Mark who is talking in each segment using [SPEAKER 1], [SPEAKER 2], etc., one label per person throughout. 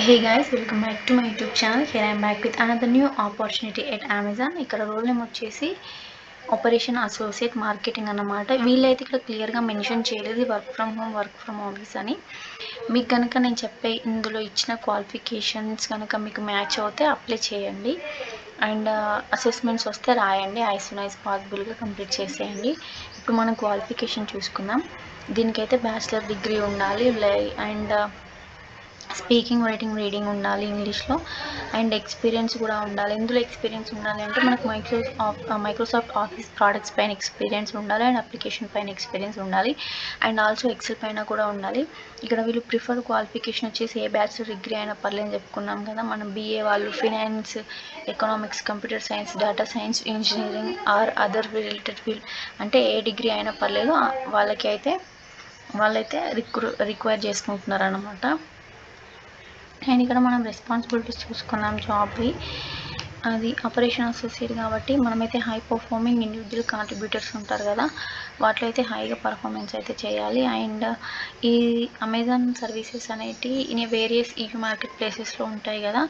[SPEAKER 1] Hey guys, welcome back to my YouTube channel. Here I am back with another new opportunity at Amazon. ఇక్కడ role name వచ్చేసి operation associate marketing అన్నమాట. వీళ్ళైతే ఇక్కడ క్లియర్గా mention చేయలేదు work from home, work from office అని. మీకు కనుక నేను చెప్పే ఇందులో ఇచ్చిన క్వాలిఫికేషన్స్ కనుక మీకు మ్యాచ్ అవుతే అప్లై చేయండి. అండ్ అసెస్మెంట్స్ వస్తే రాయండి. యాజ్ సూన్ యాజ్ పాసిబుల్గా కంప్లీట్ చేసేయండి. ఇప్పుడు మనం క్వాలిఫికేషన్ చూసుకుందాం. దీనికైతే బ్యాచిలర్ డిగ్రీ ఉండాలి అండ్ స్పీకింగ్, రైటింగ్, రీడింగ్ ఉండాలి ఇంగ్లీష్లో. అండ్ ఎక్స్పీరియన్స్ కూడా ఉండాలి. ఇందులో ఎక్స్పీరియన్స్ ఉండాలి అంటే మనకు మైక్రోసాఫ్ట్ ఆఫీస్ ప్రోడక్ట్స్ పైన ఎక్స్పీరియన్స్ ఉండాలి అండ్ అప్లికేషన్ పైన ఎక్స్పీరియన్స్ ఉండాలి అండ్ ఆల్సో ఎక్సెల్ పైన కూడా ఉండాలి. ఇక్కడ వీళ్ళు ప్రిఫర్డ్ క్వాలిఫికేషన్ వచ్చేసి ఏ బ్యాచిలర్ డిగ్రీ అయినా పర్లేదు చెప్పుకున్నాం కదా. మనం బీఏ వాళ్ళు finance, economics, computer science, data science, engineering or other related field అంటే ఏ డిగ్రీ అయినా పర్లేదు, వాళ్ళైతే రిక్వైర్ చేసుకుంటున్నారు అన్నమాట. అండ్ ఇక్కడ మనం రెస్పాన్సిబిలిటీస్ చూసుకున్నాం జాబ్వి. అది ఆపరేషన్ అసోసియేట్ కాబట్టి మనమైతే హై పర్ఫార్మింగ్ ఇండివిజువల్ కాంట్రిబ్యూటర్స్ ఉంటారు కదా, వాటిలో అయితే హైగా పర్ఫార్మెన్స్ అయితే చేయాలి. అండ్ ఈ అమెజాన్ సర్వీసెస్ అనేవి వేరియస్ మార్కెట్ ప్లేసెస్లో ఉంటాయి కదా,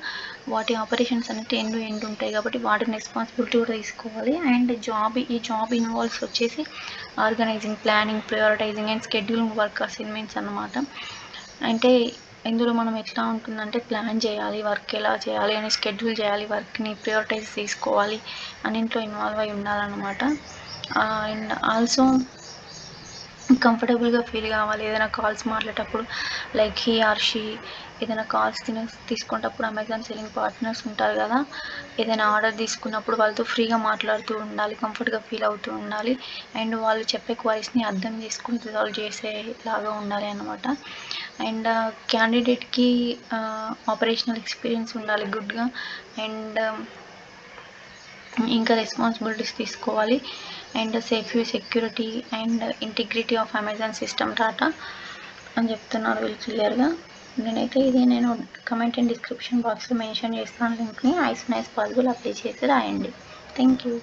[SPEAKER 1] వాటి ఆపరేషన్స్ అనేవి ఎండ్ ఉంటాయి కాబట్టి వాటిని రెస్పాన్సిబిలిటీ కూడా తీసుకోవాలి. అండ్ ఈ జాబ్ ఇన్వాల్వ్స్ వచ్చేసి organising, planning, prioritising and scheduling work assignments అన్నమాట. అంటే ఇందులో మనం ఎట్లా ఉంటుందంటే ప్లాన్ చేయాలి, వర్క్ ఎలా చేయాలి అని షెడ్యూల్ చేయాలి, వర్క్ని ప్రియారిటైజ్ తీసుకోవాలి, అన్నింట్లో ఇన్వాల్వ్ అయి ఉండాలన్నమాట. అండ్ ఆల్సో కంఫర్టబుల్గా ఫీల్ కావాలి ఏదైనా కాల్స్ మాట్లాడేటప్పుడు. లైక్ హీ ఆర్ షీ ఏదైనా కాల్స్ తీసుకునేటప్పుడు అమెజాన్ సెల్లింగ్ పార్ట్నర్స్ ఉంటారు కదా, ఏదైనా ఆర్డర్ తీసుకున్నప్పుడు వాళ్ళతో ఫ్రీగా మాట్లాడుతూ ఉండాలి, కంఫర్ట్గా ఫీల్ అవుతూ ఉండాలి. అండ్ వాళ్ళు చెప్పే క్వైరీస్ని అర్థం చేసుకుని రిజాల్వ్ చేసేలాగా ఉండాలి అన్నమాట. అండ్ క్యాండిడేట్కి ఆపరేషనల్ ఎక్స్పీరియన్స్ ఉండాలి గుడ్గా. అండ్ ఇంకా రెస్పాన్సిబిలిటీస్ తీసుకోవాలి. And security and integrity of Amazon system data అని చెప్తున్నారు వీళ్ళు క్లియర్గా. నేను కమెంట్ అండ్ డిస్క్రిప్షన్ బాక్స్లో మెన్షన్ చేస్తాను లింక్ని. As soon as possible apply చేసి రాయండి. Thank you.